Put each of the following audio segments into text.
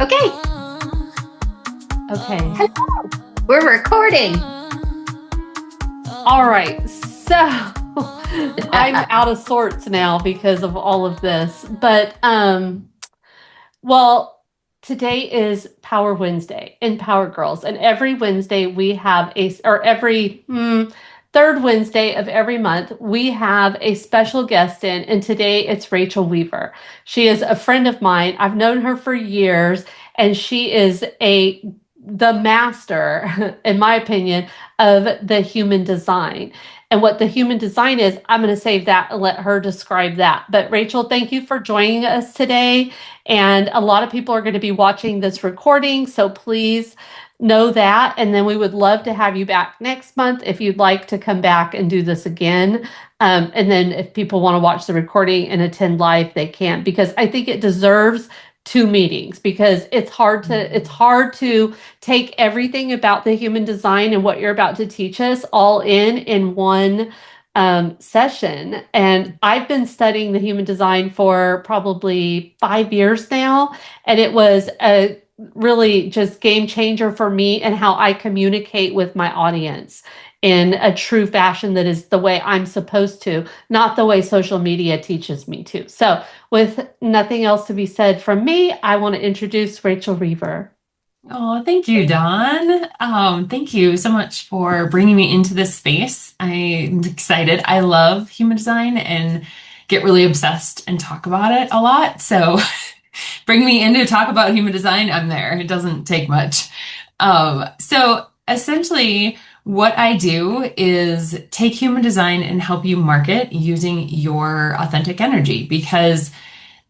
Okay. Okay. Hello. We're recording. All right. So I'm out of sorts now because of all of this. But well, today is Power Wednesday in Power Girls, and every Wednesday we have every third Wednesday of every month we have a special guest in, and today it's Rachael Weaver. She is a friend of mine. I've known her for years, and she is the master, in my opinion, of the human design. And what the human design is, I'm going to save that and let her describe that. But Rachael, thank you for joining us today. And a lot of people are going to be watching this recording, so please know that. And then we would love to have you back next month if you'd like to come back and do this again. And then if people want to watch the recording and attend live, they can, because I think it deserves two meetings, because it's hard to take everything about the human design and what you're about to teach us all in one session. And I've been studying the human design for probably 5 years now, and it was a really just game changer for me and how I communicate with my audience in a true fashion that is the way I'm supposed to, not the way social media teaches me to. So, with nothing else to be said from me, I want to introduce Rachael Weaver. Oh, thank you, Dawn. Thank you so much for bringing me into this space. I'm excited. I love human design and get really obsessed and talk about it a lot. So bring me in to talk about human design. I'm there. It doesn't take much. So essentially, what I do is take human design and help you market using your authentic energy, because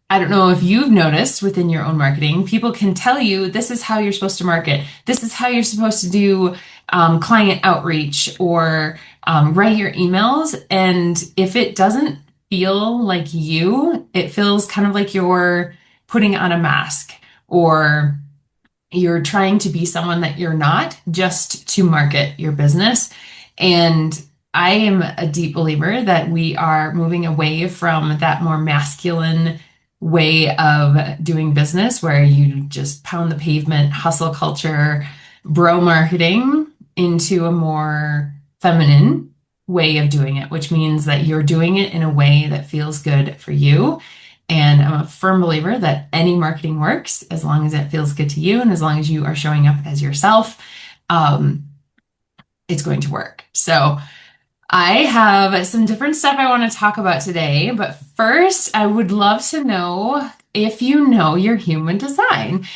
I don't know if you've noticed within your own marketing, people can tell you this is how you're supposed to market. This is how you're supposed to do client outreach or write your emails. And if it doesn't feel like you, it feels kind of like you're putting on a mask, or you're trying to be someone that you're not just to market your business. And I am a deep believer that we are moving away from that more masculine way of doing business where you just pound the pavement, hustle culture, bro marketing, into a more feminine way of doing it, which means that you're doing it in a way that feels good for you. And I'm a firm believer that any marketing works as long as it feels good to you and as long as you are showing up as yourself, it's going to work. So I have some different stuff I want to talk about today, but first, I would love to know if you know your human design.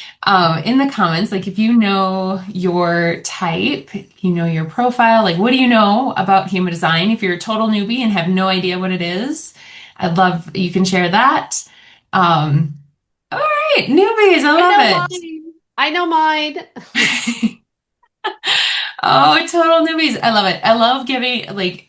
In the comments, like if you know your type, you know your profile, like what do you know about human design? If you're a total newbie and have no idea what it is, I'd love you can share that. All right, newbies, I love it. I know mine. Oh, total newbies. I love it. I love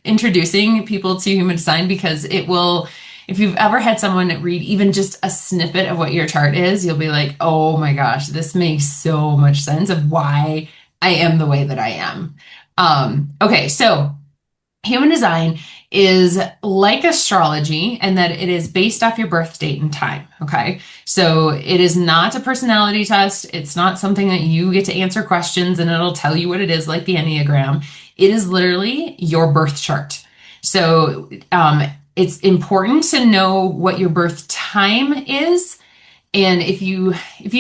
introducing people to human design, because it will, if you've ever had someone read even just a snippet of what your chart is, you'll be like, oh my gosh, this makes so much sense of why I am the way that I am. Okay, so human design is like astrology, and that it is based off your birth date and time. Okay. So it is not a personality test. It's not something that you get to answer questions and it'll tell you what it is, like the Enneagram. It is literally your birth chart. So it's important to know what your birth time is. And if you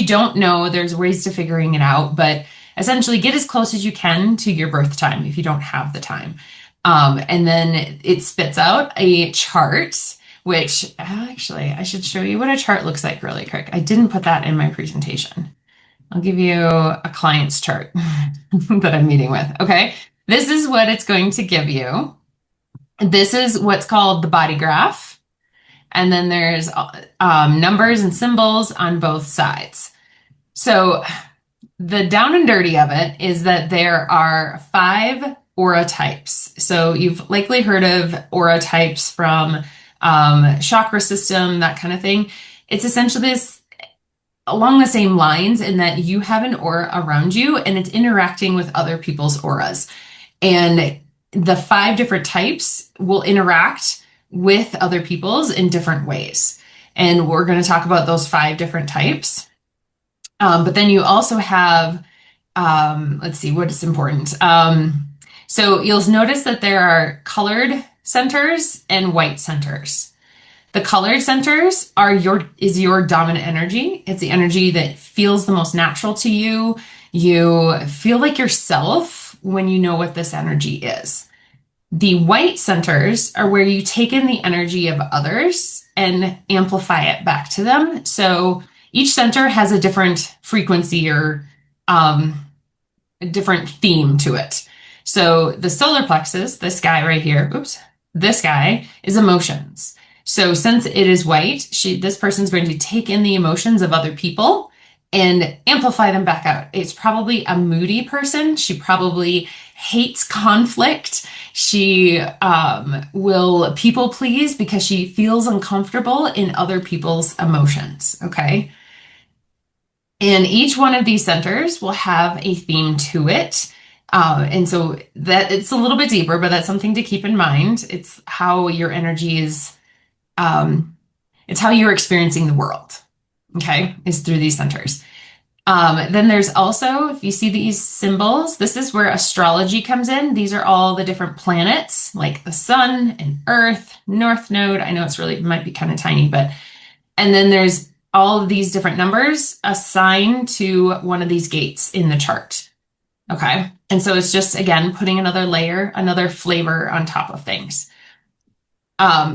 don't know, there's ways to figuring it out, but essentially get as close as you can to your birth time if you don't have the time. And then it spits out a chart, which actually I should show you what a chart looks like really quick. I didn't put that in my presentation. I'll give you a client's chart that I'm meeting with. Okay. This is what it's going to give you. This is what's called the body graph. And then there's numbers and symbols on both sides. So the down and dirty of it is that there are 5 aura types. So you've likely heard of aura types from chakra system, that kind of thing. It's essentially this along the same lines in that you have an aura around you and it's interacting with other people's auras. And the 5 different types will interact with other people's in different ways. And we're going to talk about those 5 different types. But then you also have, let's see, what is important. So you'll notice that there are colored centers and white centers. The colored centers is your dominant energy. It's the energy that feels the most natural to you. You feel like yourself when you know what this energy is. The white centers are where you take in the energy of others and amplify it back to them. So each center has a different frequency or a different theme to it. So the solar plexus, this guy right here, this guy is emotions. So since it is white, this person's going to take in the emotions of other people and amplify them back out. It's probably a moody person. She probably hates conflict. She will people please because she feels uncomfortable in other people's emotions. Okay. And each one of these centers will have a theme to it. And so that it's a little bit deeper, but that's something to keep in mind. It's how your energy is, it's how you're experiencing the world. Okay, is through these centers. Then there's also, if you see these symbols, this is where astrology comes in. These are all the different planets, like the sun and Earth, North Node. I know it might be kind of tiny, and then there's all of these different numbers assigned to one of these gates in the chart. Okay. And so it's just, again, putting another layer, another flavor on top of things.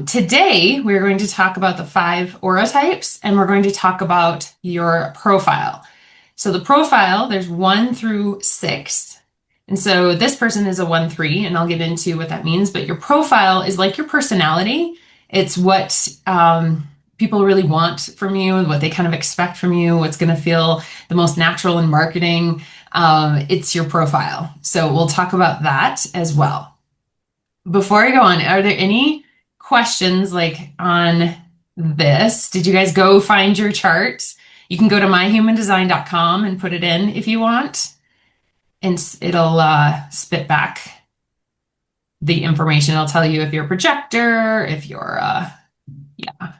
Today, we're going to talk about the 5 aura types, and we're going to talk about your profile. So the profile, there's 1 through 6. And so this person is a 1-3, and I'll get into what that means. But your profile is like your personality. It's what people really want from you, what they kind of expect from you, what's going to feel the most natural in marketing. It's your profile. So we'll talk about that as well. Before I go on, are there any questions like on this? Did you guys go find your chart? You can go to myhumandesign.com and put it in if you want, and it'll spit back the information. It'll tell you if you're a projector, if you're yeah.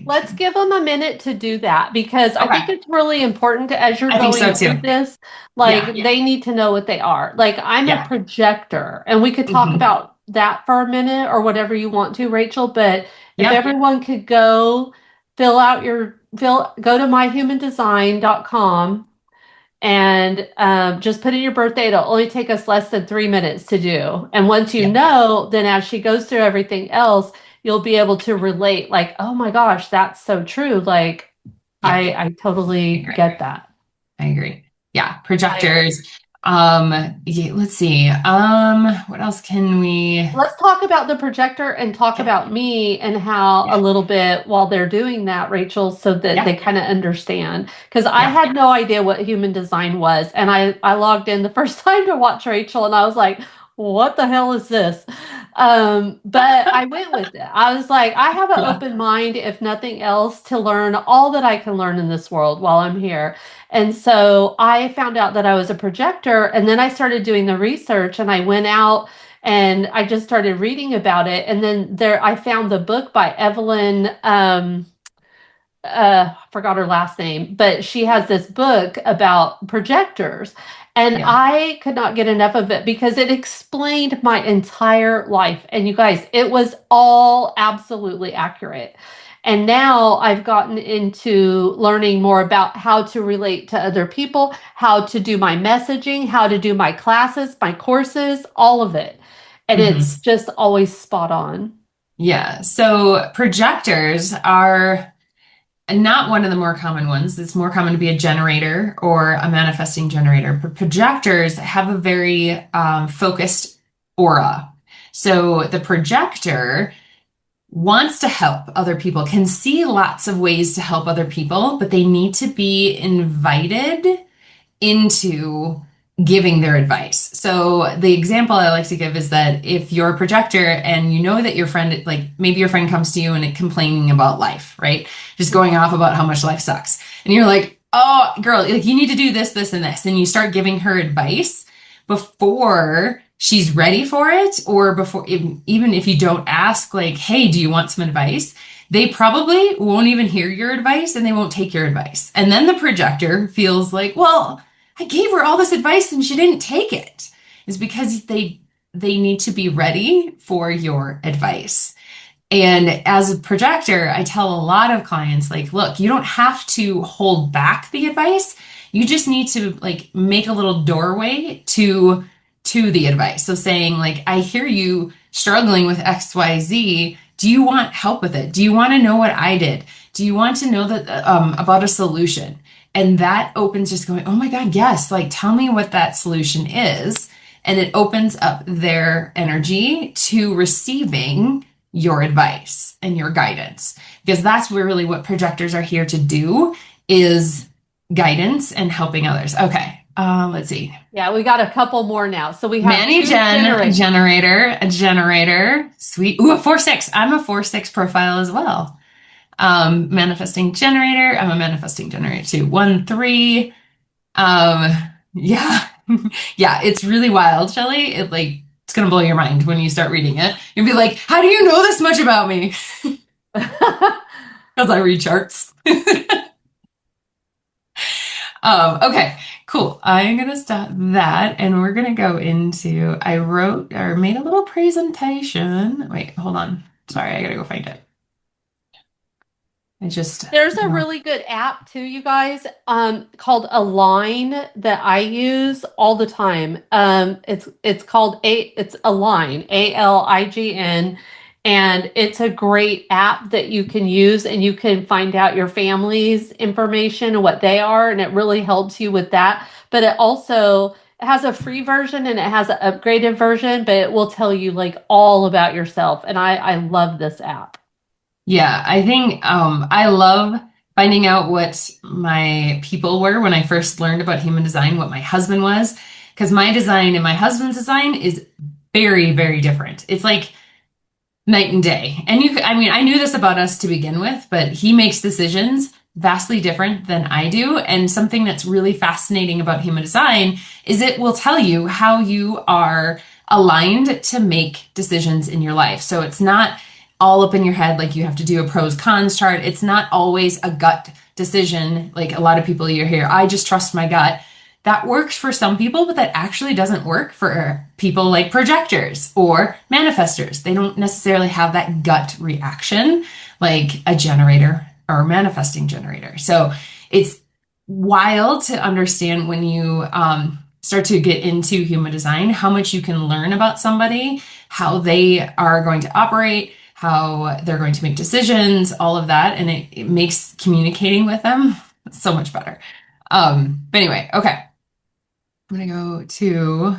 Let's give them a minute to do that, because I think it's really important as you're going through this, they need to know what they are. Like, I'm a projector, and we could talk about that for a minute or whatever you want to, Rachel, but if everyone could go go to myhumandesign.com and just put in your birthday. It'll only take us less than 3 minutes to do. And once you know, then as she goes through everything else, you'll be able to relate, like, oh my gosh, that's so true. Like, I totally get that. I agree. Yeah. Projectors. Let's see. What else let's talk about the projector and talk about me and how a little bit while they're doing that, Rachel, so that they kind of understand. Because I had no idea what human design was. And I logged in the first time to watch Rachel, and I was like, what the hell is this? But I went with it. I was like, I have an open mind, if nothing else, to learn all that I can learn in this world while I'm here. And so I found out that I was a projector, and then I started doing the research, and I went out and I just started reading about it. And then I found the book by Evelyn, forgot her last name, but she has this book about projectors. And I could not get enough of it because it explained my entire life. And you guys, it was all absolutely accurate. And now I've gotten into learning more about how to relate to other people, how to do my messaging, how to do my classes, my courses, all of it. And it's just always spot on. Yeah. So projectors are not one of the more common ones. It's more common to be a generator or a manifesting generator. But projectors have a very focused aura. So the projector wants to help other people, can see lots of ways to help other people, but they need to be invited into giving their advice. So the example I like to give is that if you're a projector and you know that your friend, like maybe your friend comes to you and complaining about life, right? Just going off about how much life sucks. And you're like, oh, girl, like you need to do this, this, and this. And you start giving her advice before she's ready for it, or before, even if you don't ask, like, hey, do you want some advice? they probably won't even hear your advice and they won't take your advice. And then the projector feels like, well, I gave her all this advice and she didn't take it. It's because they need to be ready for your advice. And as a projector, I tell a lot of clients, like, look, you don't have to hold back the advice. You just need to like make a little doorway to the advice. So saying like, I hear you struggling with XYZ. Do you want help with it? Do you want to know what I did? Do you want to know that about a solution? And that opens just going, oh my God, yes. Like, tell me what that solution is. And it opens up their energy to receiving your advice and your guidance, because that's really what projectors are here to do, is guidance and helping others. Okay. Let's see. Yeah, we got a couple more now. So we have Manny Gen, a generator, sweet. Ooh, a 4-6. I'm a 4-6 profile as well. Manifesting generator. I'm a manifesting generator too. 1-3. Yeah. Yeah, it's really wild, Shelley. It's gonna blow your mind when you start reading it. You'll be like, how do you know this much about me? Because I read charts. Okay, cool. I'm gonna stop that and we're gonna go into, I wrote or made a little presentation. Wait, hold on. Sorry, I gotta go find it. There's a really good app too, you guys, called Align that I use all the time. It's called it's Align, ALIGN, and it's a great app that you can use, and you can find out your family's information and what they are, and it really helps you with that. But it has a free version and it has an upgraded version, but it will tell you like all about yourself. And I love this app. Yeah, I think I love finding out what my people were when I first learned about human design, what my husband was, because my design and my husband's design is very, very different. It's like night and day. And I knew this about us to begin with, but he makes decisions vastly different than I do. And something that's really fascinating about human design is it will tell you how you are aligned to make decisions in your life. So it's not all up in your head, like you have to do a pros cons chart. It's not always a gut decision. Like a lot of people you hear, I just trust my gut. That works for some people, but that actually doesn't work for people like projectors or manifestors. They don't necessarily have that gut reaction like a generator or a manifesting generator. So it's wild to understand when you start to get into human design, how much you can learn about somebody, how they are going to operate, how they're going to make decisions, all of that. And it makes communicating with them so much better. But anyway, okay. I'm going to go to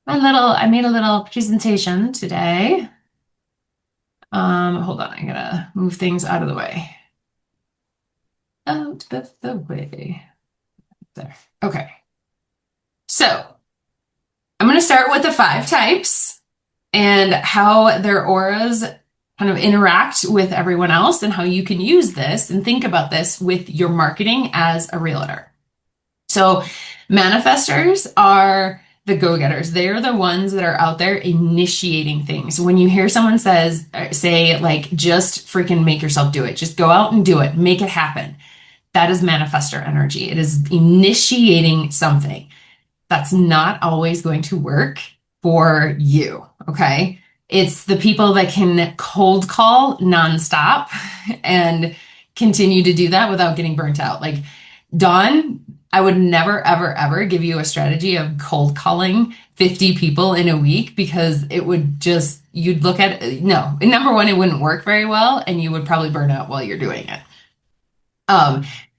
I made a little presentation today. Hold on. I'm going to move things out of the way. Out of the way. There. Okay. So I'm going to start with the 5 types and how their auras kind of interact with everyone else and how you can use this and think about this with your marketing as a realtor. So manifestors are the go-getters. They're the ones that are out there initiating things. When you hear someone say like, just freaking make yourself do it. Just go out and do it. Make it happen. That is manifestor energy. It is initiating something. That's not always going to work for you, okay? It's the people that can cold call nonstop and continue to do that without getting burnt out. Like Dawn, I would never, ever, ever give you a strategy of cold calling 50 people in a week, because it would just, you'd look at it, no, number one, it wouldn't work very well, and you would probably burn out while you're doing it.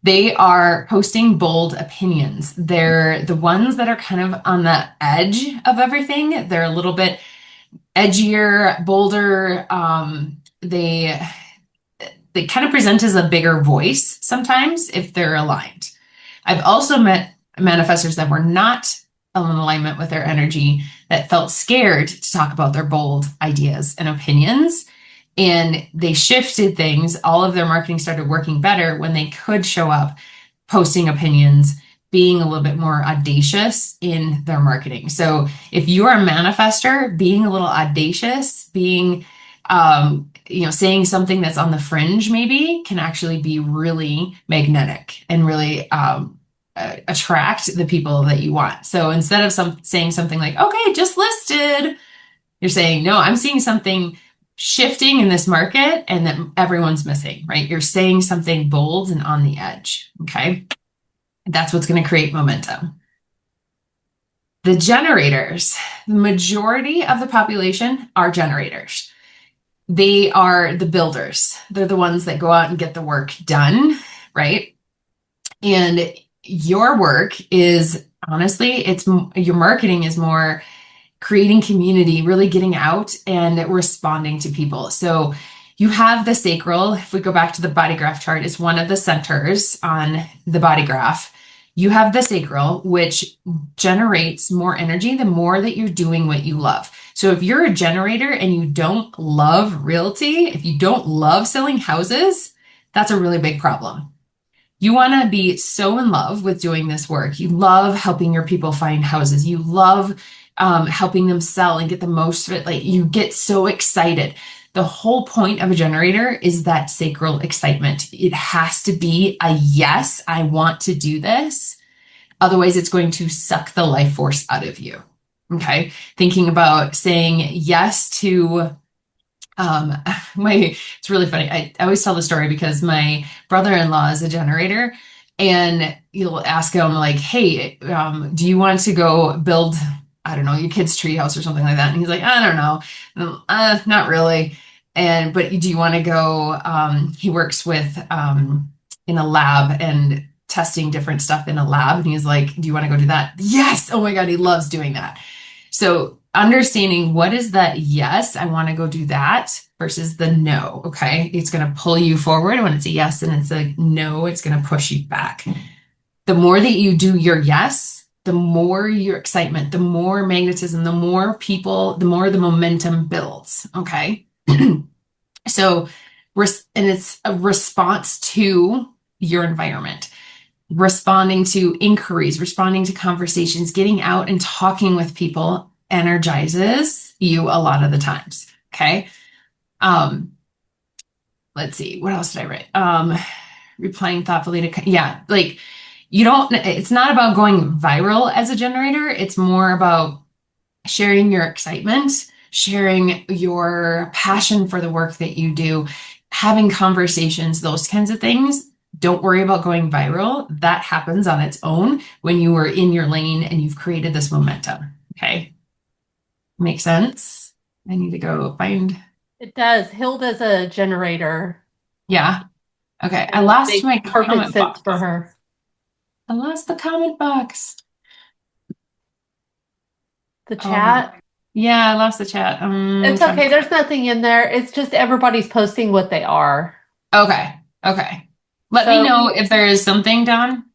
They are posting bold opinions. They're the ones that are kind of on the edge of everything. They're a little bit edgier, bolder. They kind of present as a bigger voice sometimes if they're aligned. I've also met manifestors that were not in alignment with their energy, that felt scared to talk about their bold ideas and opinions. And they shifted things. All of their marketing started working better when they could show up, posting opinions, being a little bit more audacious in their marketing. So if you're a manifestor, being a little audacious, being saying something that's on the fringe maybe can actually be really magnetic and really attract the people that you want. So instead of saying something like, okay, just listed, you're saying, no, I'm seeing something shifting in this market and that everyone's missing, right? You're saying something bold and on the edge. Okay. That's what's going to create momentum. The generators, the majority of the population are generators. They are the builders. They're the ones that go out and get the work done, right? And your work is honestly, your marketing is more creating community, really getting out and responding to people. So you have the sacral. If we go back to the body graph chart, it's one of the centers on the body graph. You have the sacral, which generates more energy the more that you're doing what you love. So if you're a generator and you don't love realty, if you don't love selling houses, that's a really big problem. You want to be so in love with doing this work. You love helping your people find houses. You love helping them sell and get the most of it. Like you get so excited. The whole point of a generator is that sacral excitement. It has to be a yes, I want to do this. Otherwise, it's going to suck the life force out of you. Okay. Thinking about saying yes to it's really funny. I always tell the story because my brother-in-law is a generator and you'll ask him like, hey, do you want to go build, I don't know, your kid's treehouse or something like that? And he's like, I don't know. Not really. But do you want to go, he works with, in a lab and testing different stuff in a lab. And he's like, do you want to go do that? Yes. Oh my God. He loves doing that. So understanding what is that yes, I want to go do that versus the no, okay? It's going to pull you forward when it's a yes and it's a no, it's going to push you back. The more that you do your yes, the more your excitement, the more magnetism, the more people, the more the momentum builds, okay? So, and it's a response to your environment. Responding to inquiries, responding to conversations, getting out and talking with people energizes you a lot of the times. Okay. Let's see. What else did I write? Replying thoughtfully to, yeah, like it's not about going viral as a generator. It's more about sharing your excitement, sharing your passion for the work that you do, having conversations, those kinds of things. Don't worry about going viral. That happens on its own when you are in your lane and you've created this momentum. Okay. Make sense? I need to go find. It does. Hilda's a generator. Yeah. Okay. I lost my comment box. For her. I lost the comment box. The chat? Yeah, I lost the chat. It's okay. There's nothing in there. It's just everybody's posting what they are. Okay. Let me know if there is something done.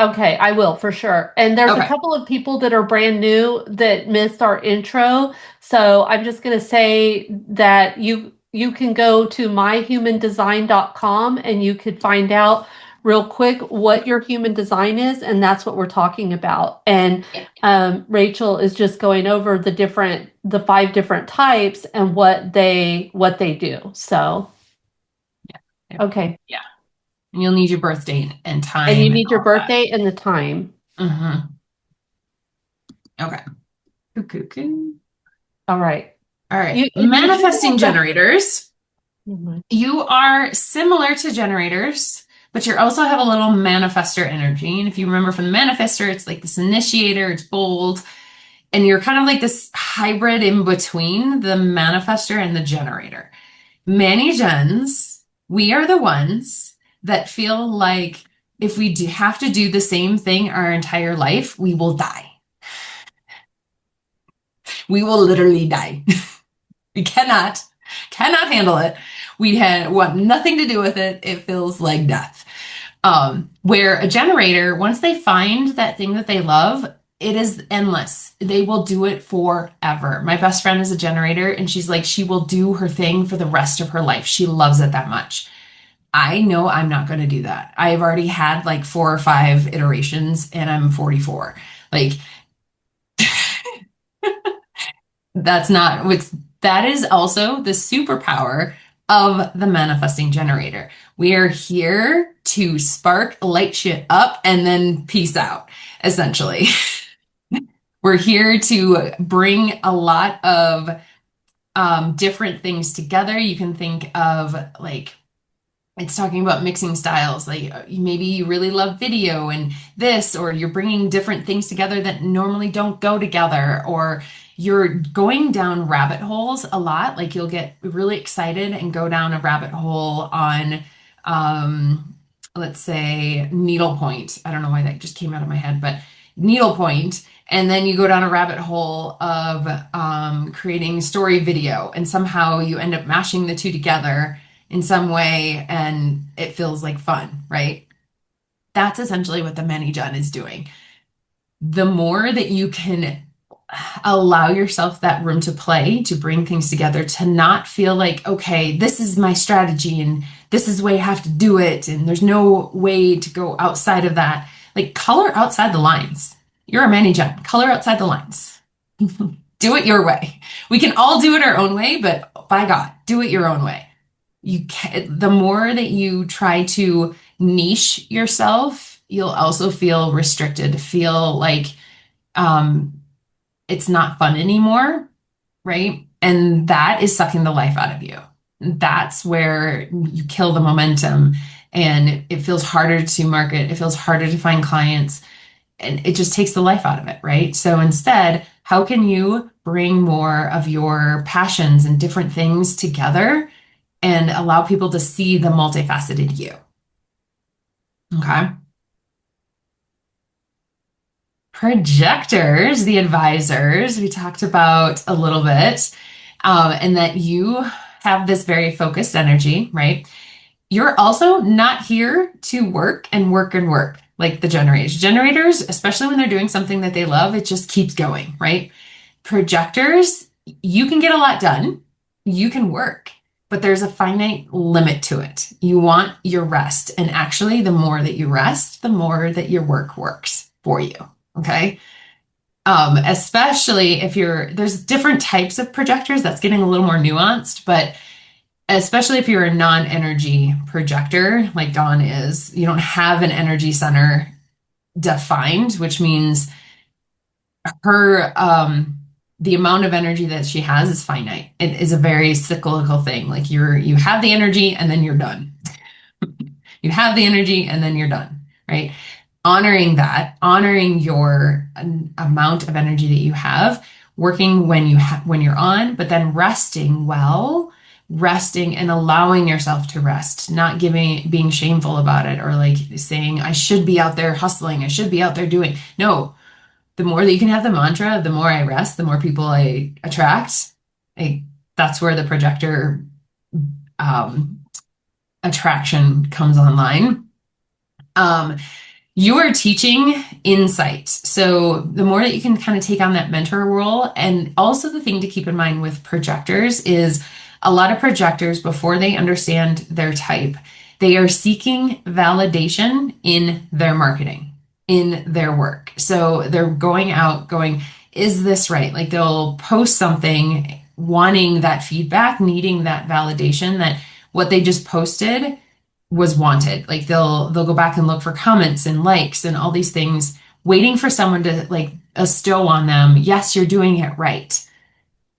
Okay, I will for sure. And there's a couple of people that are brand new that missed our intro. So I'm just going to say that you can go to myhumandesign.com and you could find out real quick what your human design is. And that's what we're talking about. And Rachael is just going over the 5 different types and what they do. So, okay. Yeah. And you'll need your birthday and time. And you need your birthday and the time. Mm-hmm. Okay. Cuckoo. All right. Manifesting generators. Mm-hmm. You are similar to generators, but you also have a little manifestor energy. And if you remember from the manifestor, it's like this initiator, it's bold. And you're kind of like this hybrid in between the manifestor and the generator. Many gens, we are the ones that feel like if we have to do the same thing our entire life, we will die. We will literally die. We cannot handle it. We want nothing to do with it. It feels like death. Where a generator, once they find that thing that they love, it is endless. They will do it forever. My best friend is a generator and she's like, she will do her thing for the rest of her life. She loves it that much. I know I'm not going to do that. I've already had like 4 or 5 iterations and I'm 44. Like that is also the superpower of the manifesting generator. We are here to spark, light shit up, and then peace out, essentially. We're here to bring a lot of different things together. You can think of like, it's talking about mixing styles. Like maybe you really love video and this, or you're bringing different things together that normally don't go together, or you're going down rabbit holes a lot. Like you'll get really excited and go down a rabbit hole on, let's say, needlepoint. I don't know why that just came out of my head, but needlepoint. And then you go down a rabbit hole of creating story video, and somehow you end up mashing the two together in some way, and it feels like fun, right? That's essentially what the Mani-Jan is doing. The more that you can allow yourself that room to play, to bring things together, to not feel like, okay, this is my strategy and this is the way I have to do it, and there's no way to go outside of that. Like, color outside the lines. You're a Mani-Jan. Color outside the lines. Do it your way. We can all do it our own way, but by God, do it your own way. The more that you try to niche yourself, you'll also feel restricted, feel like it's not fun anymore, right? And that is sucking the life out of you. That's where you kill the momentum, and it feels harder to market. It feels harder to find clients, and it just takes the life out of it, right? So instead, how can you bring more of your passions and different things together and allow people to see the multifaceted you? Okay. Projectors, the advisors, we talked about a little bit, and that you have this very focused energy, right? You're also not here to work and work and work like the generators. Generators, especially when they're doing something that they love, it just keeps going, right? Projectors, you can get a lot done. You can work, but there's a finite limit to it. You want your rest. And actually, the more that you rest, the more that your work works for you. Okay. Especially if there's different types of projectors, that's getting a little more nuanced, but especially if you're a non-energy projector, like Dawn is, you don't have an energy center defined, which means her, the amount of energy that she has is finite. It is a very cyclical thing. Like you have the energy and then you're done. You have the energy and then you're done, right? Honoring that, honoring your amount of energy that you have, working when you're on, but then resting well, resting and allowing yourself to rest, not being shameful about it, or like saying, I should be out there hustling, I should be out there doing. No, the more that you can have the mantra, the more I rest, the more people I attract. That's where the projector attraction comes online. You are teaching insight. So the more that you can kind of take on that mentor role, and also the thing to keep in mind with projectors is a lot of projectors, before they understand their type, they are seeking validation in their marketing, in their work. So they're going out going, is this right? Like they'll post something wanting that feedback, needing that validation that what they just posted was wanted. Like they'll go back and look for comments and likes and all these things, waiting for someone to like bestow on them, yes, you're doing it right.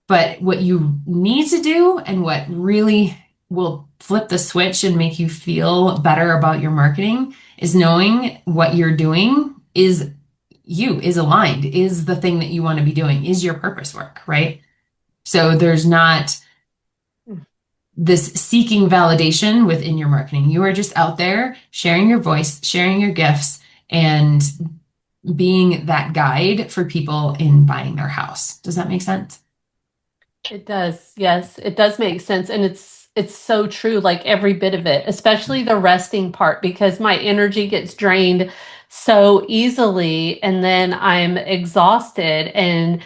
But what you need to do, and what really will flip the switch and make you feel better about your marketing, is knowing what you're doing is aligned, is the thing that you want to be doing, is your purpose work, right? So there's not this seeking validation within your marketing. You are just out there sharing your voice, sharing your gifts, and being that guide for people in buying their house. Does that make sense? It does. Yes, it does make sense. And it's so true, like every bit of it, especially the resting part, because my energy gets drained so easily, and then I'm exhausted, and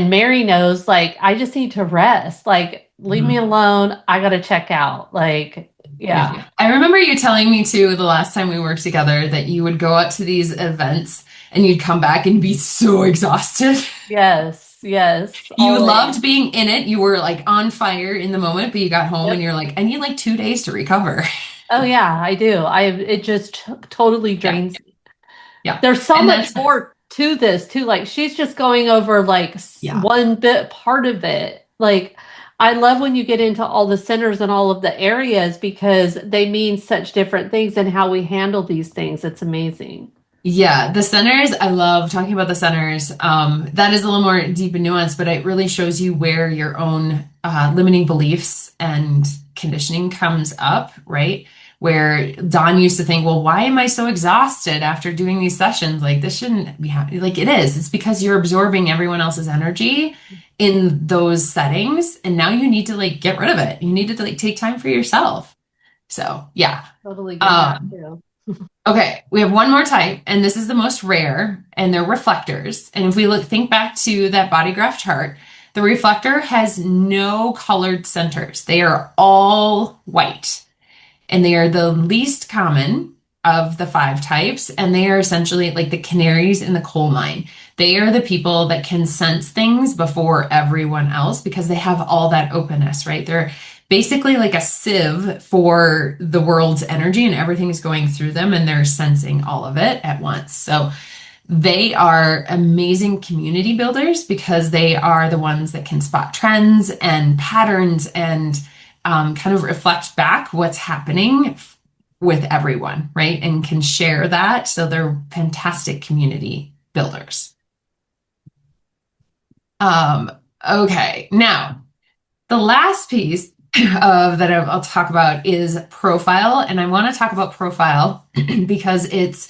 Mary knows, like, I just need to rest. Like, leave me alone. I got to check out. Like, yeah. I remember you telling me too, the last time we worked together, that you would go out to these events and you'd come back and be so exhausted. Yes. yes, You always. loved being in it. You were like on fire in the moment, but you got home and Yep. you're like, I need like 2 days to recover. Oh yeah, I do. It just totally Yeah. drains. Yeah. There's so And much that's, more to this too. Like she's just going over like yeah. one bit part of it. Like I love when you get into all the centers and all of the areas because they mean such different things and how we handle these things. It's amazing. Yeah, the centers, I love talking about the centers. That is a little more deep and nuanced, but it really shows you where your own limiting beliefs and conditioning comes up, right? Where Don used to think, well, why am I so exhausted after doing these sessions? Like, this shouldn't be happening. Like, it is. It's because you're absorbing everyone else's energy in those settings. And now you need to like get rid of it. You need to like take time for yourself. So, yeah. Totally get that Um, too. Okay, we have one more type, and this is the most rare, and they're reflectors. And if we think back to that body graph chart, the reflector has no colored centers. They are all white, and they are the least common of the 5 types, and they are essentially like the canaries in the coal mine. They are the people that can sense things before everyone else because they have all that openness, right? They're basically like a sieve for the world's energy and everything is going through them and they're sensing all of it at once. So they are amazing community builders because they are the ones that can spot trends and patterns and kind of reflect back what's happening with everyone, right? And can share that. So they're fantastic community builders. Okay, now the last piece that I'll talk about is profile. And I want to talk about profile because it's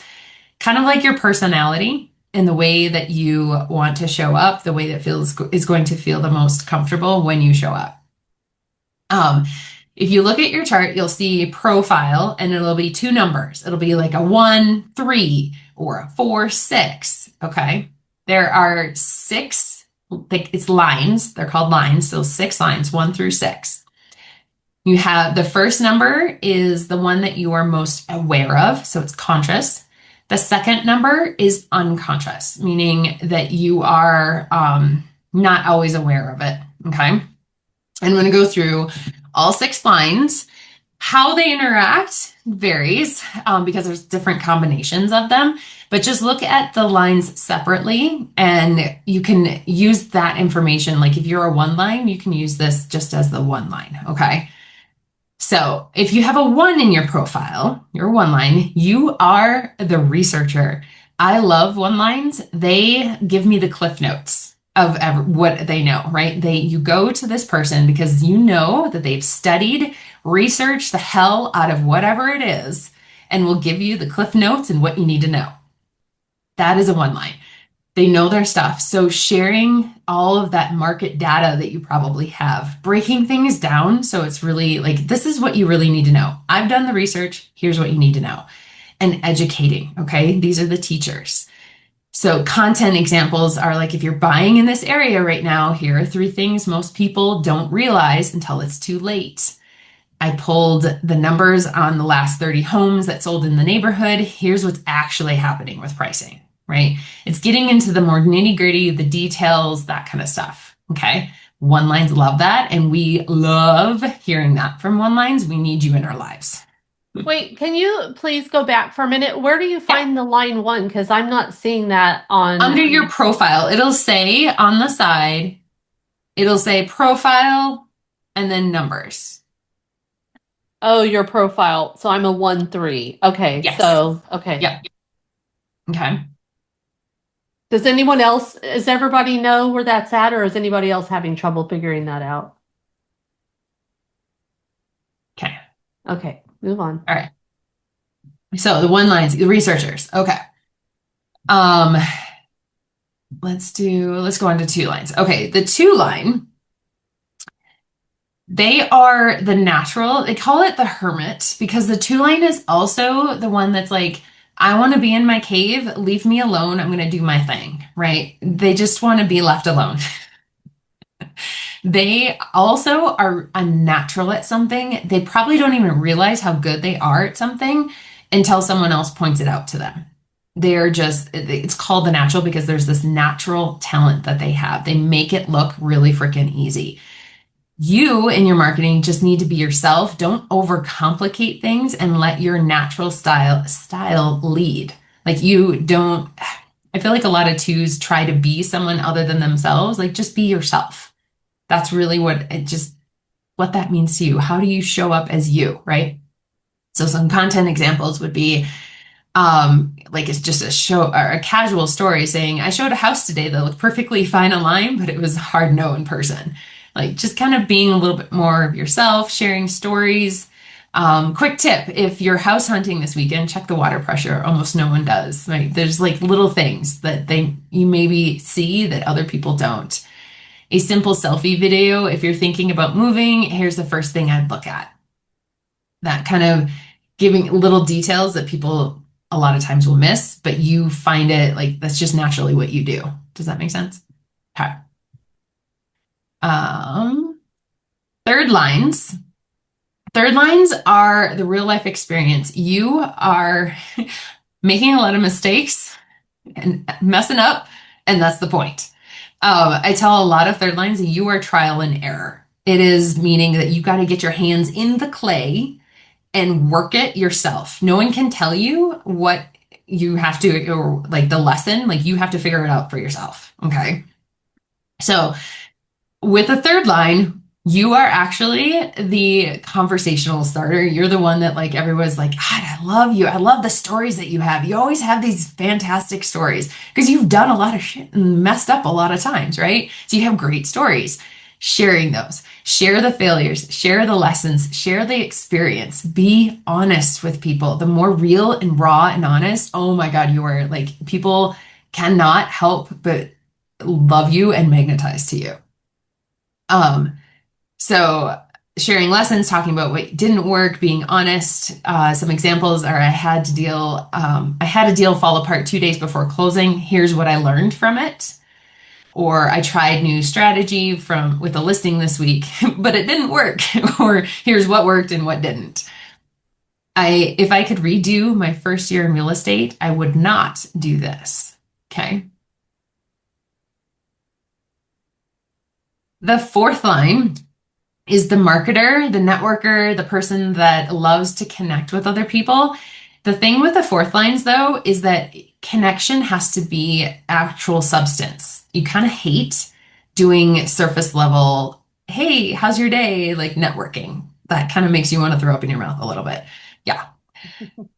kind of like your personality and the way that you want to show up, the way that is going to feel the most comfortable when you show up. If you look at your chart, you'll see profile and it'll be 2 numbers. It'll be like a 1, 3 or a 4, 6. Okay. There are 6, like it's lines. They're called lines. So 6 lines, 1 through 6. You have the first number is the one that you are most aware of. So it's conscious. The second number is unconscious, meaning that you are not always aware of it. Okay. I'm going to go through all 6 lines. How they interact varies because there's different combinations of them, but just look at the lines separately and you can use that information. Like if you're a 1 line, you can use this just as the 1 line. Okay. So if you have a 1 in your profile, your 1 line, you are the researcher. I love 1 lines. They give me the cliff notes of what they know, right? You go to this person because you know that they've studied, researched the hell out of whatever it is, and will give you the cliff notes and what you need to know. That is a 1 line. They know their stuff. So sharing all of that market data that you probably have, breaking things down. So it's really like, this is what you really need to know. I've done the research. Here's what you need to know. And educating. Okay. These are the teachers. So content examples are like, if you're buying in this area right now, here are 3 things most people don't realize until it's too late. I pulled the numbers on the last 30 homes that sold in the neighborhood. Here's what's actually happening with pricing, right? It's getting into the more nitty gritty, the details, that kind of stuff. Okay. 1 lines love that. And we love hearing that from 1 lines. We need you in our lives. Wait, can you please go back for a minute? Where do you find the line 1? Because I'm not seeing that on. Under your profile, it'll say on the side, it'll say profile and then numbers. Oh, your profile. So I'm a 1, 3. Okay. Yes. So, okay. Yep. Okay. Does everybody know where that's at, or is anybody else having trouble figuring that out? Okay. Okay. Move on. All right. So the 1 lines, the researchers. Okay. Let's go on to 2 lines. Okay. The 2 line, they are the natural, they call it the hermit because the 2 line is also the one that's like, I want to be in my cave, leave me alone. I'm going to do my thing, right? They just want to be left alone. They also are unnatural at something. They probably don't even realize how good they are at something until someone else points it out to them. they're just, it's called the natural because there's this natural talent that they have. They make it look really freaking easy. You in your marketing just need to be yourself. Don't overcomplicate things and let your natural style lead. Like you don't, I feel like a lot of twos try to be someone other than themselves. Like just be yourself. That's really what that means to you. How do you show up as you, right? So some content examples would be like it's just a show or a casual story saying, I showed a house today that looked perfectly fine online, but it was a hard no in person. Like just kind of being a little bit more of yourself, sharing stories. Quick tip, if you're house hunting this weekend, check the water pressure. Almost no one does, right? There's like little things that you maybe see that other people don't. A simple selfie video, if you're thinking about moving, here's the first thing I'd look at. That kind of giving little details that people a lot of times will miss, but you find it like that's just naturally what you do. Does that make sense? Okay. Third lines. Third lines are the real life experience. You are making a lot of mistakes and messing up, and that's the point. I tell a lot of third lines that you are trial and error. It is meaning that you got to get your hands in the clay and work it yourself. No one can tell you what you have to, or like the lesson, like you have to figure it out for yourself. Okay. So with the third line, you are actually the conversational starter. You're the one that like everyone's like, God, I love you. I love the stories that you have. You always have these fantastic stories because you've done a lot of shit and messed up a lot of times, right? So you have great stories. Sharing those, share the failures, share the lessons, share the experience, be honest with people. The more real and raw and honest, oh my God, you are like, people cannot help but love you and magnetize to you. So sharing lessons, talking about what didn't work, being honest. Some examples are I had a deal fall apart 2 days before closing. Here's what I learned from it. Or I tried new strategy with a listing this week, but it didn't work. Or here's what worked and what didn't. If I could redo my first year in real estate, I would not do this. Okay. The fourth line is the marketer, the networker, the person that loves to connect with other people. The thing with the fourth lines, though, is that connection has to be actual substance. You kind of hate doing surface level, hey, how's your day? Like networking. That kind of makes you want to throw up in your mouth a little bit. Yeah.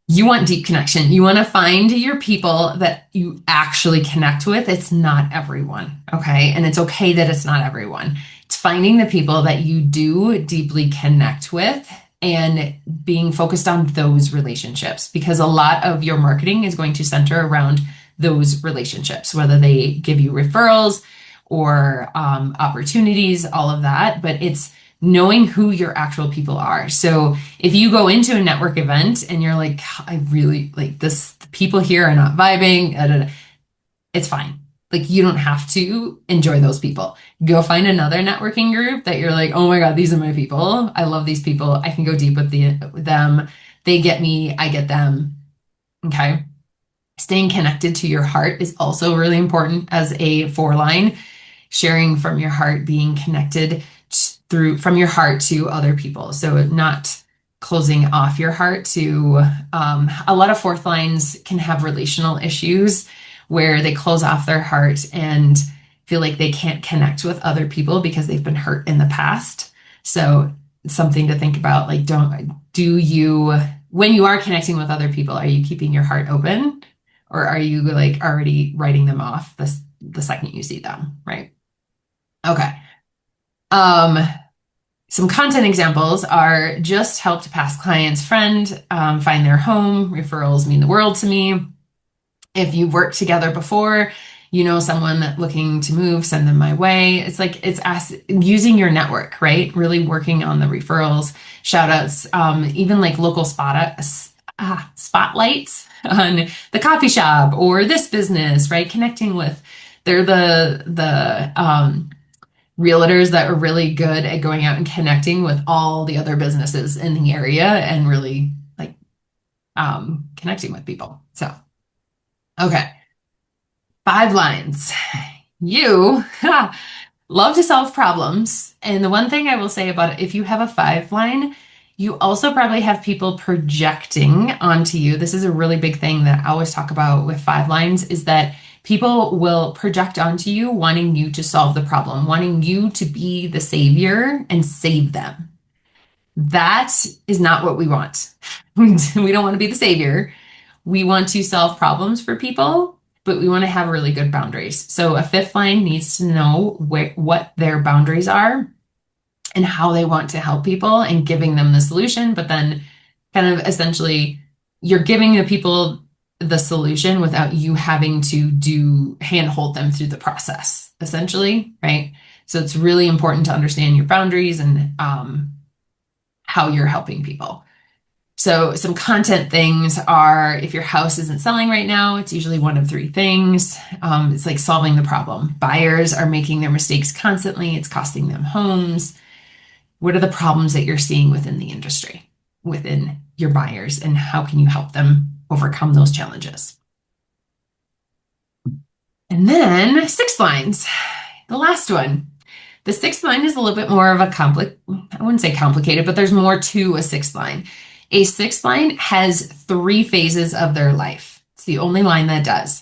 You want deep connection. You want to find your people that you actually connect with. It's not everyone. Okay. And it's okay that it's not everyone. It's finding the people that you do deeply connect with and being focused on those relationships, because a lot of your marketing is going to center around those relationships, whether they give you referrals or opportunities, all of that. But it's knowing who your actual people are. So if you go into a network event and you're like, I really like this, the people here are not vibing, it's fine. Like you don't have to enjoy those people. Go find another networking group that you're like, oh my God, these are my people. I love these people. I can go deep with them. They get me, I get them. Okay. Staying connected to your heart is also really important as a 4-line. Sharing from your heart, being connected from your heart to other people. So not closing off your heart to, a lot of 4th lines can have relational issues where they close off their heart and feel like they can't connect with other people because they've been hurt in the past. So it's something to think about. Like, when you are connecting with other people, are you keeping your heart open, or are you like already writing them off the second you see them, right? Okay. Some content examples are just helped past client's friend find their home. Referrals mean the world to me. If you've worked together before, you know someone that looking to move, send them my way. It's like using your network, right? Really working on the referrals, shout outs, even like local spotlights on the coffee shop or this business, right? Connecting with, they're the realtors that are really good at going out and connecting with all the other businesses in the area and really like connecting with people. So Okay. 5 lines. You love to solve problems. And the one thing I will say about it, if you have a 5 line, you also probably have people projecting onto you. This is a really big thing that I always talk about with 5 lines is that people will project onto you, wanting you to solve the problem, wanting you to be the savior and save them. That is not what we want. We don't want to be the savior. We want to solve problems for people, but we want to have really good boundaries. So a 5th line needs to know what their boundaries are and how they want to help people and giving them the solution, but then kind of essentially you're giving the people the solution without you having to handhold them through the process, essentially, right? So it's really important to understand your boundaries and how you're helping people. So some content things are if your house isn't selling right now, it's usually one of 3 things. It's like solving the problem. Buyers are making their mistakes constantly. It's costing them homes. What are the problems that you're seeing within the industry, within your buyers, and how can you help them overcome those challenges? And then 6 lines, the last one. The 6th line is a little bit more of I wouldn't say complicated, but there's more to a 6th line. A 6th line has 3 phases of their life. It's the only line that does.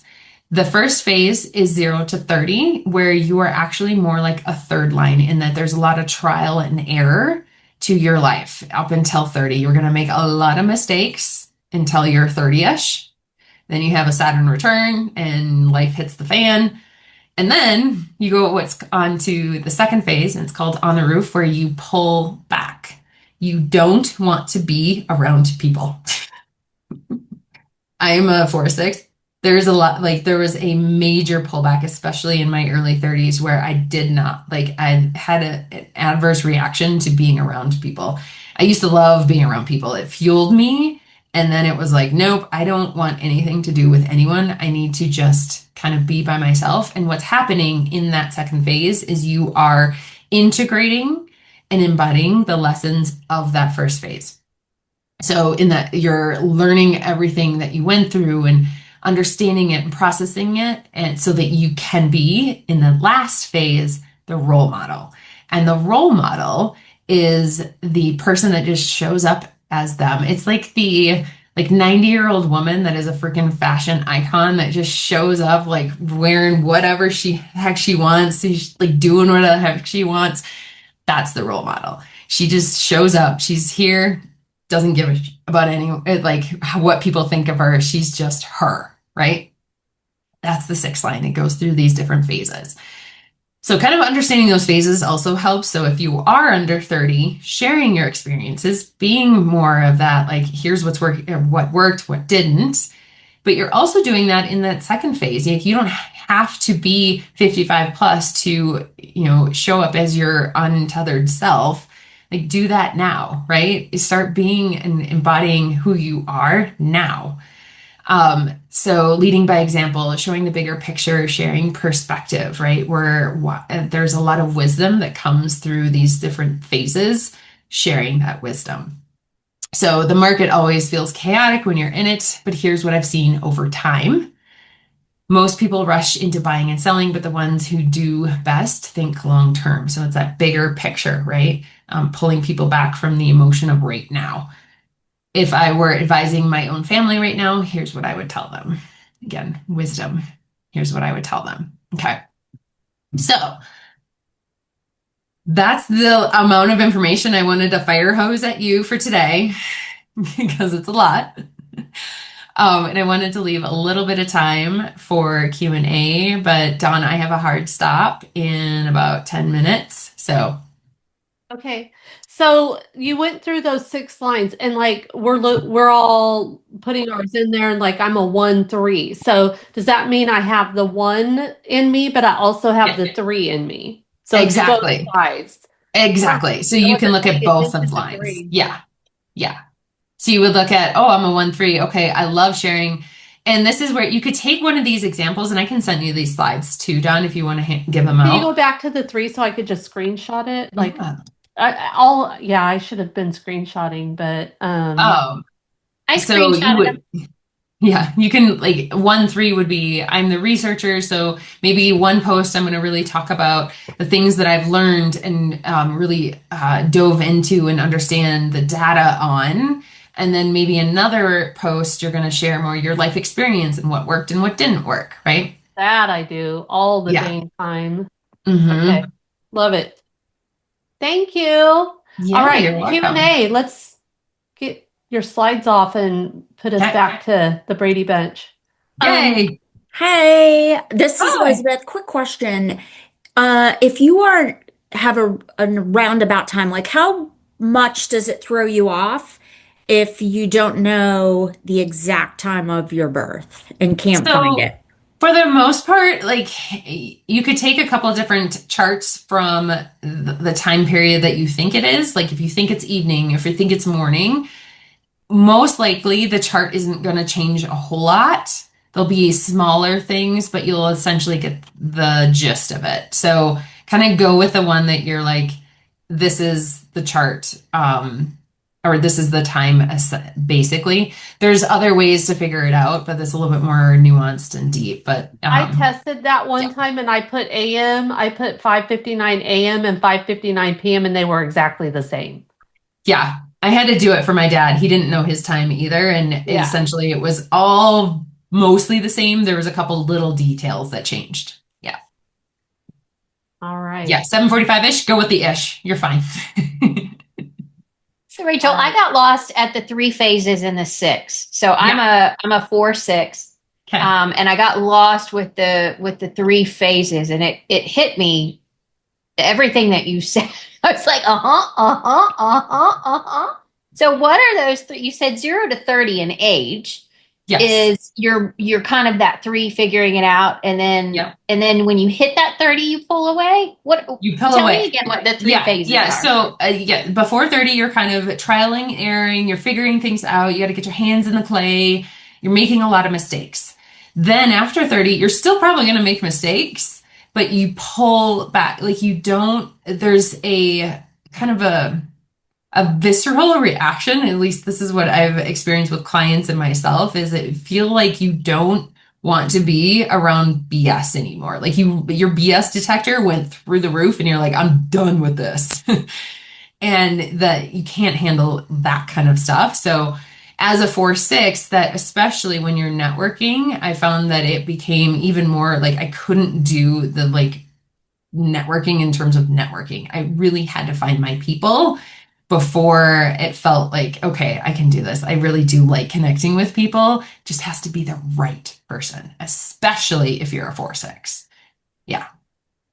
The first phase is 0 to 30, where you are actually more like a 3rd line in that there's a lot of trial and error to your life up until 30. You're going to make a lot of mistakes until you're 30-ish. Then you have a Saturn return and life hits the fan. And then you go on to the second phase, and it's called on the roof, where you pull back. You don't want to be around people. I'm a 4-6. There's a lot, like there was a major pullback, especially in my early 30s, where I did not, like I had an adverse reaction to being around people. I used to love being around people. It fueled me. And then it was like, nope, I don't want anything to do with anyone. I need to just kind of be by myself. And what's happening in that second phase is you are integrating and embodying the lessons of that first phase. So in that you're learning everything that you went through and understanding it and processing it, and so that you can be in the last phase, the role model. And the role model is the person that just shows up as them. It's like the 90-year-old woman that is a freaking fashion icon that just shows up like wearing whatever heck she wants. She's like doing whatever the heck she wants. That's the role model. She just shows up. She's here, doesn't give a about like what people think of her. She's just her, right? That's the 6th line. It goes through these different phases. So kind of understanding those phases also helps. So if you are under 30, sharing your experiences, being more of that, like here's what worked, what didn't. But you're also doing that in that second phase. You don't have to be 55 plus to, show up as your untethered self. Like do that now, right? Start being and embodying who you are now. So leading by example, showing the bigger picture, sharing perspective, right? Where there's a lot of wisdom that comes through these different phases, sharing that wisdom. So the market always feels chaotic when you're in it, but here's what I've seen over time. Most people rush into buying and selling, but the ones who do best think long term. So it's that bigger picture, right? Pulling people back from the emotion of right now. If I were advising my own family right now, here's what I would tell them. Again, wisdom. Here's what I would tell them. Okay. So that's the amount of information I wanted to fire hose at you for today because it's a lot. And I wanted to leave a little bit of time for Q&A, but Dawn, I have a hard stop in about 10 minutes. So. Okay. So you went through those 6 lines and like we're all putting ours in there and like I'm a 1-3. So does that mean I have the 1 in me, but I also have the 3 in me? So exactly. Both sides. Exactly. So you can look at both of lines. Yeah. Yeah. So you would look at, I'm a 1-3. Okay. I love sharing. And this is where you could take one of these examples and I can send you these slides too, Dawn, if you want to give them out. Can you go back to the 3 so I could just screenshot it? Like I should have been screenshotting, but I so you would Yeah, you can like 1-3 would be I'm the researcher. So maybe one post I'm going to really talk about the things that I've learned and really dove into and understand the data on. And then maybe another post you're going to share more your life experience and what worked and what didn't work, right? That I do all the Yeah. dang time. Okay. Hmm. Love it. Thank you. All Yeah, right, you're welcome. Q&A. Let's get your slides off and put us Okay. back to the Brady Bunch. Yay. Hey, this is Hi. Elizabeth. Quick question. If you are have a roundabout time, like how much does it throw you off if you don't know the exact time of your birth and can't find So it? for the most part, like you could take a couple of different charts from the time period that you think it is. Like if you think it's evening, if you think it's morning, most likely the chart isn't going to change a whole lot. There'll be smaller things, but you'll essentially get the gist of it. So kind of go with the one that you're like, this is the chart, or this is the time, basically. There's other ways to figure it out, but it's a little bit more nuanced and deep. But I tested that yeah, one time and I put AM, I put 5:59 AM and 5:59 PM and they were exactly the same. yeah, I had to do it for my dad. He didn't know his time either, and Yeah. essentially it was all mostly the same. There was a couple little details that changed. Yeah. All right. Yeah, 7:45-ish. Go with the ish. You're fine. So Rachel, I got lost at the 3 phases in the 6. So I'm a 4-6. Okay. And I got lost with the 3 phases, and it hit me everything that you said. I was like, So what are those three? You said 0 to 30 in age. Yes. Is you're kind of that 3 figuring it out, and then Yep. and then when you hit that 30 you pull away. What You pull tell away. me again what the 3 Yeah, phases yeah. are. So before 30, you're kind of trialing, erroring, you're figuring things out. You got to get your hands in the clay. You're making a lot of mistakes. Then after 30, you're still probably going to make mistakes, but you pull back. Like you don't, there's a kind of a visceral reaction. At least this is what I've experienced with clients and myself, is it feel like you don't want to be around BS anymore. Like your BS detector went through the roof and you're like, I'm done with this. And that you can't handle that kind of stuff. So as a 4-6, that especially when you're networking, I found that it became even more like I couldn't do the like networking in terms of networking. I really had to find my people before it felt like, okay, I can do this. I really do like connecting with people. Just has to be the right person, especially if you're a 4-6. Yeah.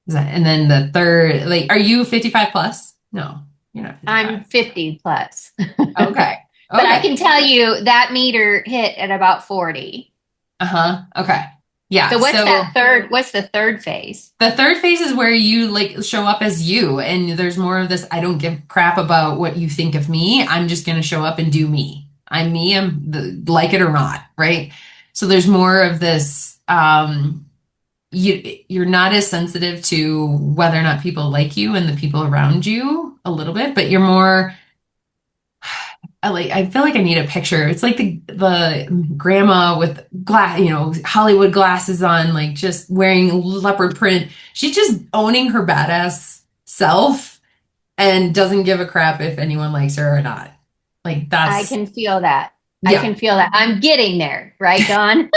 And then the third, like, are you 55 plus? No, you're not 55. I'm 50 plus. Okay. But I Okay. can tell you that meter hit at about 40. Uh-huh. Okay. Yeah. So what's the third phase? The third phase is where you like show up as you, and there's more of this, I don't give crap about what you think of me. I'm just going to show up and do me. I'm me. Like it or not, right? So there's more of this, you're not as sensitive to whether or not people like you and the people around you a little bit, but you're more I feel like I need a picture. It's like the grandma with glass, Hollywood glasses on, like just wearing leopard print. She's just owning her badass self and doesn't give a crap if anyone likes her or not. Like I that's can feel that. yeah. I can feel that. I'm getting there, right, Dawn?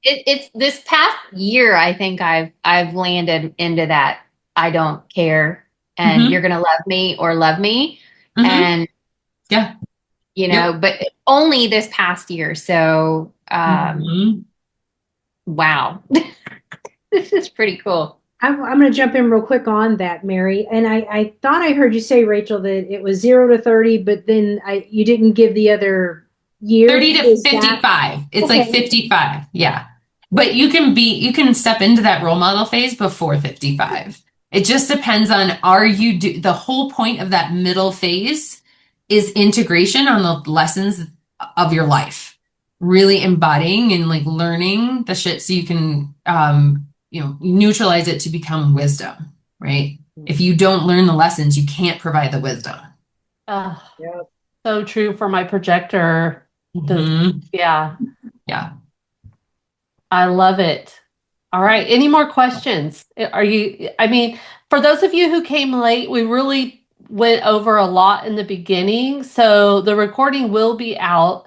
It's this past year, I think I've landed into that I don't care and Mhm. you're gonna love me or love me. Mhm. And Yeah. Yep. but only this past year. So Mhm. wow. This is pretty cool. I'm going to jump in real quick on that, Mary. And I thought I heard you say, Rachel, that it was 0 to 30, but then you didn't give the other year. 30 to 55. It's like 55. Yeah. But you can step into that role model phase before 55. It just depends on the whole point of that middle phase is integration on the lessons of your life. Really embodying and like learning the shit so you can neutralize it to become wisdom, right? If you don't learn the lessons, you can't provide the wisdom. So true for my projector Mhm. Yeah, Yeah. I love it. All right. Any more questions? I mean, for those of you who came late, we really went over a lot in the beginning. So the recording will be out.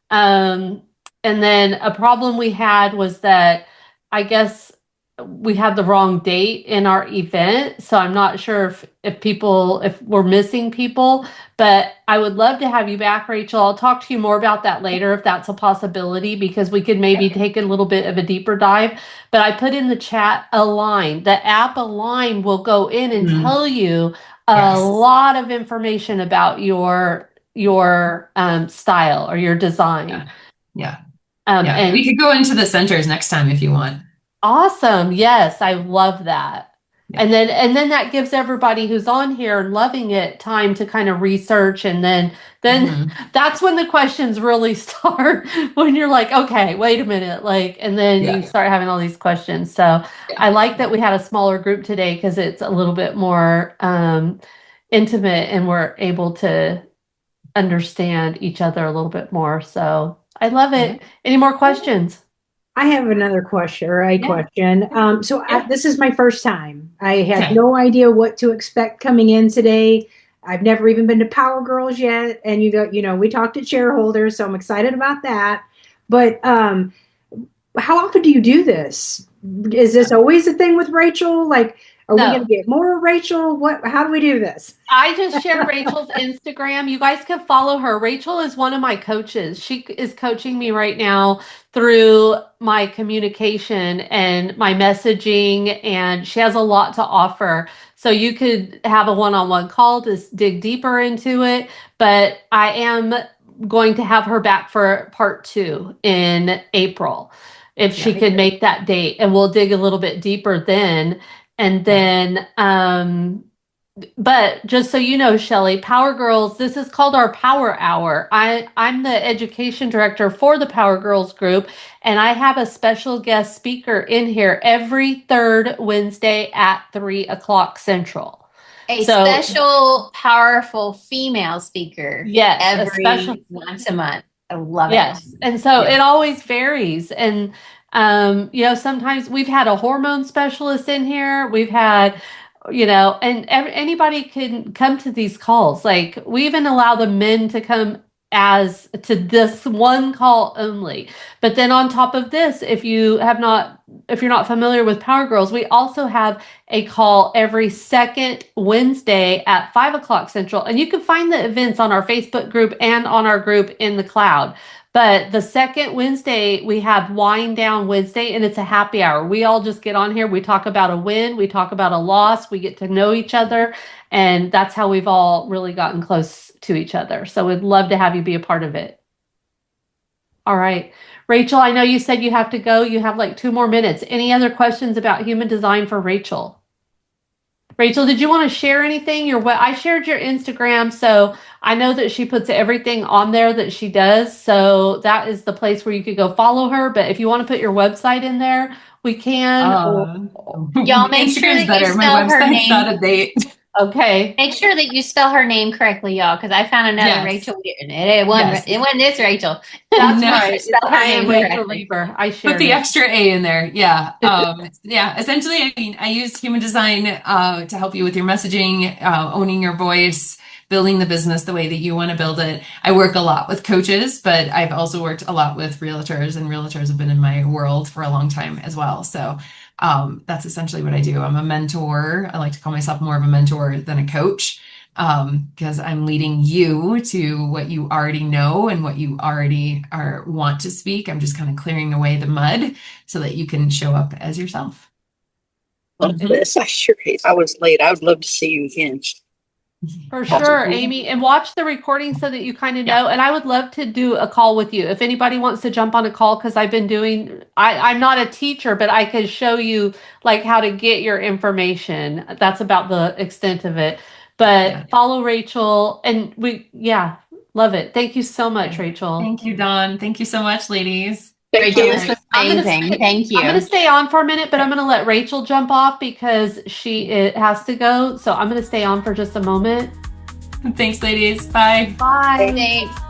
Um, and then a problem we had was that I guess we had the wrong date in our event. So I'm not sure if we're missing people, but I would love to have you back, Rachael. I'll talk to you more about that later if that's a possibility, because we could maybe take a little bit of a deeper dive. But I put in the chat Align. The app Align will go in and Mhm. tell you a Yes. lot of information about your style or your design. Yeah. Yeah. Yeah. Yeah. We could go into the centers next time if you want. Awesome. Yes, I love that. Yeah. And then that gives everybody who's on here and loving it time to kind of research, and then Mhm. that's when the questions really start, when you're like, okay, wait a minute, like, and then Yeah. you start having all these questions. So I like that we had a smaller group today because it's a little bit more intimate and we're able to understand each other a little bit more. So I love it. Any more questions? I have another question or a Yeah. question. This is my first time. I had Okay. no idea what to expect coming in today. I've never even been to Power Girls yet, and we talked to shareholders, so I'm excited about that. But how often do you do this? Is this always a thing with Rachael? Like, are we No. going to get more Rachael? How do we do this? I just share Rachel's Instagram. You guys can follow her. Rachael is one of my coaches. She is coaching me right now through my communication and my messaging, and she has a lot to offer. So you could have a one-on-one call to dig deeper into it, but I am going to have her back for part 2 in April if she Yeah. could make that date, and we'll dig a little bit deeper then. And then but just so you know, Shelly, Power Girls, this is called our Power Hour. I'm the education director for the Power Girls group, and I have a special guest speaker in here every third Wednesday at 3 o'clock Central. A special, powerful female speaker. Yes, every once a month. I love it. Yes. And so it always varies. And, sometimes we've had a hormone specialist in here. We've had, and anybody can come to these calls. Like, we even allow the men to come as to this one call only. But then on top of this, if you're not familiar with Power Girls, we also have a call every second Wednesday at 5 o'clock Central. And you can find the events on our Facebook group and on our group in the cloud. But the second Wednesday, we have Wind Down Wednesday, and it's a happy hour. We all just get on here. We talk about a win. We talk about a loss. We get to know each other. And that's how we've all really gotten close to each other. So we'd love to have you be a part of it. All right. Rachael, I know you said you have to go. You have like 2 more minutes. Any other questions about human design for Rachael? Rachael, did you want to share anything? I shared your Instagram, so I know that she puts everything on there that she does. So that is the place where you could go follow her. But if you want to put your website in there, we can. Y'all make sure Instagram's that better. you My spell her website's name. out of date. Okay. Make sure that you spell her name correctly, y'all, because I found another Yes. Rachel. It wasn't this Rachel. That's No. right. Spell her I am name Rachael correctly. Lieber. I shared Put the it. extra A in there. Yeah. Yeah. Essentially, I mean, I use human design to help you with your messaging, owning your voice, building the business the way that you want to build it. I work a lot with coaches, but I've also worked a lot with realtors, and realtors have been in my world for a long time as well. So that's essentially what I do. I'm a mentor. I like to call myself more of a mentor than a coach, because I'm leading you to what you already know and what you already want to speak. I'm just kind of clearing away the mud so that you can show up as yourself. Love this. I was late. I would love to see you again. For sure, Amy, and watch the recording so that you kind of know. And I would love to do a call with you if anybody wants to jump on a call, because I've been doing. I'm not a teacher, but I can show you like how to get your information. That's about the extent of it. But follow Rachael, and love it. Thank you so much, Rachael. Thank you, Dawn. Thank you so much, ladies. Rachel, this was amazing. Thank you. I'm going to stay on for a minute, but I'm going to let Rachael jump off because she has to go. So I'm going to stay on for just a moment. Thanks, ladies. Bye. Bye. Thanks.